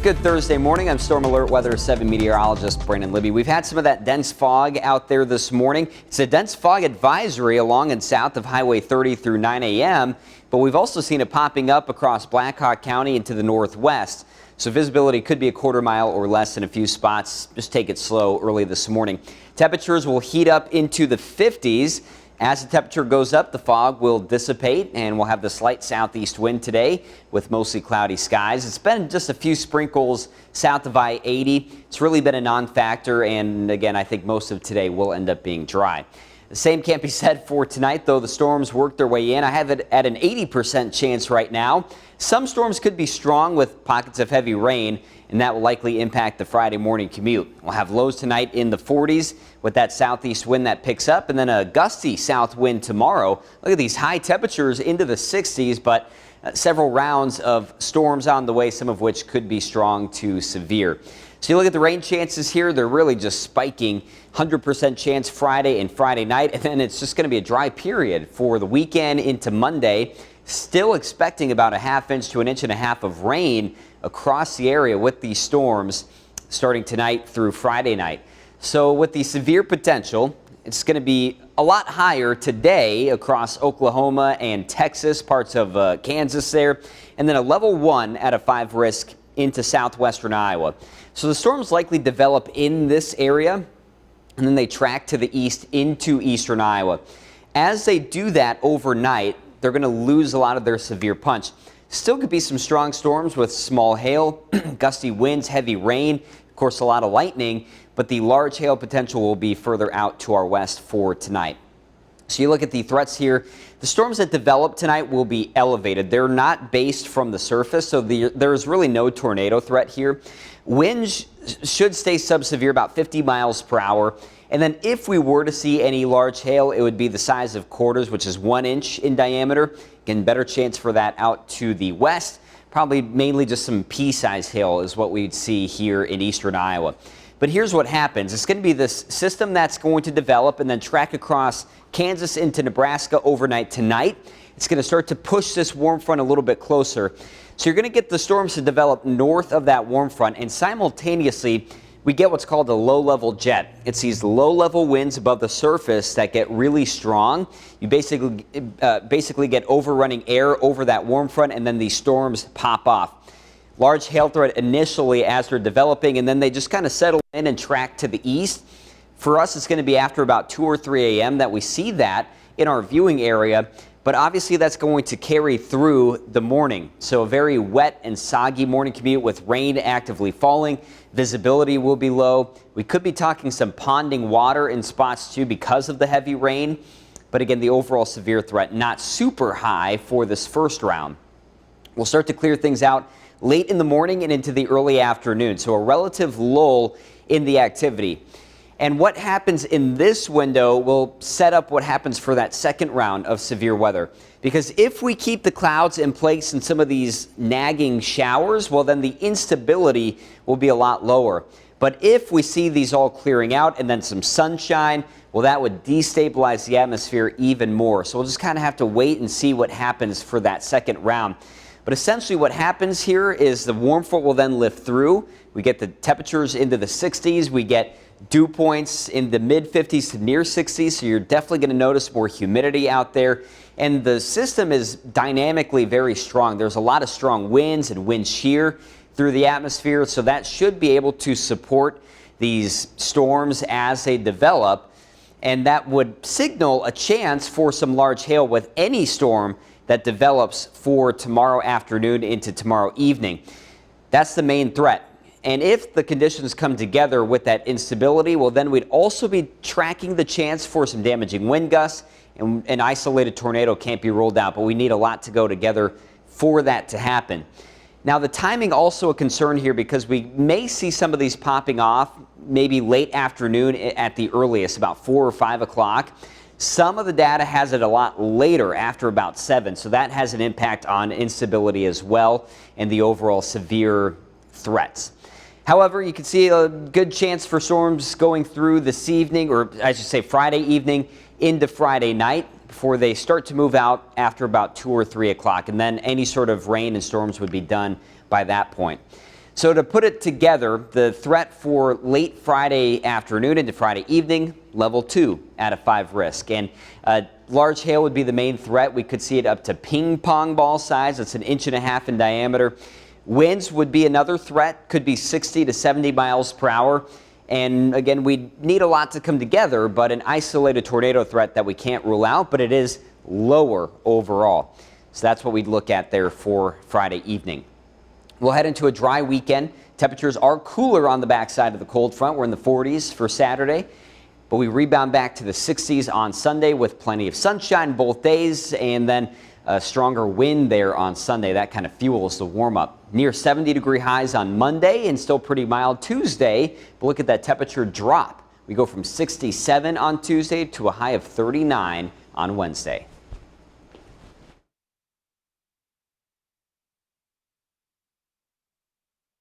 Good Thursday morning. I'm Storm Alert Weather 7 meteorologist Brandon Libby. We've had some of that dense fog out there this morning. It's a dense fog advisory along and south of Highway 30 through 9 a.m., but we've also seen it popping up across Blackhawk County into the northwest. So visibility could be a quarter mile or less in a few spots. Just take it slow early this morning. Temperatures will heat up into the 50s. As the temperature goes up, the fog will dissipate and we'll have the slight southeast wind today with mostly cloudy skies. It's been just a few sprinkles south of I-80. It's really been a non-factor, and again, I think most of today will end up being dry. The same can't be said for tonight, though. The storms work their way in. I have it at an 80% chance right now. Some storms could be strong with pockets of heavy rain, and that will likely impact the Friday morning commute. We'll have lows tonight in the 40s with that southeast wind that picks up, and then a gusty south wind tomorrow. Look at these high temperatures into the 60s, but several rounds of storms on the way, some of which could be strong to severe. So you look at the rain chances here, they're really just spiking. 100% chance Friday and Friday night, and then it's just going to be a dry period for the weekend into Monday. Still expecting about a ½ inch to an inch and a half of rain across the area with these storms starting tonight through Friday night. So with the severe potential, it's going to be a lot higher today across Oklahoma and Texas, parts of Kansas there, and then a level 1 at a 5 risk into southwestern Iowa. So the storms likely develop in this area, and then they track to the east into eastern Iowa. As they do that overnight, they're going to lose a lot of their severe punch. Still could be some strong storms with small hail, gusty winds, heavy rain, of course a lot of lightning, but the large hail potential will be further out to our west for tonight. So you look at the threats here. The storms that develop tonight will be elevated. They're not based from the surface, so there is really no tornado threat here. Winds should stay subsevere, about 50 miles per hour. And then if we were to see any large hail, it would be the size of quarters, which is 1 inch in diameter. Again, better chance for that out to the west. Probably mainly just some pea-sized hail is what we'd see here in eastern Iowa. But here's what happens. It's going to be this system that's going to develop and then track across Kansas into Nebraska overnight tonight. It's going to start to push this warm front a little bit closer. So you're going to get the storms to develop north of that warm front, and simultaneously we get what's called a low-level jet. It's these low-level winds above the surface that get really strong. You basically get overrunning air over that warm front, and then these storms pop off. Large hail threat initially as they're developing, and then they just kind of settle in and track to the east. For us, it's going to be after about 2 or 3 a.m. that we see that in our viewing area, but obviously that's going to carry through the morning. So a very wet and soggy morning commute with rain actively falling. Visibility will be low. We could be talking some ponding water in spots too because of the heavy rain, but again, the overall severe threat not super high for this first round. We'll start to clear things out late in the morning and into the early afternoon, so a relative lull in the activity. And what happens in this window will set up what happens for that second round of severe weather. Because if we keep the clouds in place and some of these nagging showers, well, then the instability will be a lot lower. But if we see these all clearing out and then some sunshine, well, that would destabilize the atmosphere even more. So we'll just kind of have to wait and see what happens for that second round. But essentially what happens here is the warm front will then lift through. We get the temperatures into the 60s. We get dew points in the mid 50s to near 60s. So you're definitely going to notice more humidity out there. And the system is dynamically very strong. There's a lot of strong winds and wind shear through the atmosphere. So that should be able to support these storms as they develop. And that would signal a chance for some large hail with any storm that develops for tomorrow afternoon into tomorrow evening. That's the main threat. And if the conditions come together with that instability, well, then we'd also be tracking the chance for some damaging wind gusts, and an isolated tornado can't be ruled out, but we need a lot to go together for that to happen. Now, the timing also a concern here because we may see some of these popping off maybe late afternoon at the earliest, about 4 or 5 o'clock. Some of the data has it a lot later, after about 7, so that has an impact on instability as well and the overall severe threats. However, you can see a good chance for storms going through this evening, or I should say Friday evening into Friday night, before they start to move out after about 2 or 3 o'clock, and then any sort of rain and storms would be done by that point. So to put it together, the threat for late Friday afternoon into Friday evening, level 2 out of 5 risk. And large hail would be the main threat. We could see it up to ping pong ball size. It's 1.5 inches in diameter. Winds would be another threat, could be 60 to 70 miles per hour. And again, we need a lot to come together, but an isolated tornado threat that we can't rule out, but it is lower overall. So that's what we'd look at there for Friday evening. We'll head into a dry weekend. Temperatures are cooler on the backside of the cold front. We're in the 40s for Saturday, but we rebound back to the 60s on Sunday with plenty of sunshine both days, and then a stronger wind there on Sunday. That kind of fuels the warm up. Near 70-degree highs on Monday and still pretty mild Tuesday. But look at that temperature drop. We go from 67 on Tuesday to a high of 39 on Wednesday.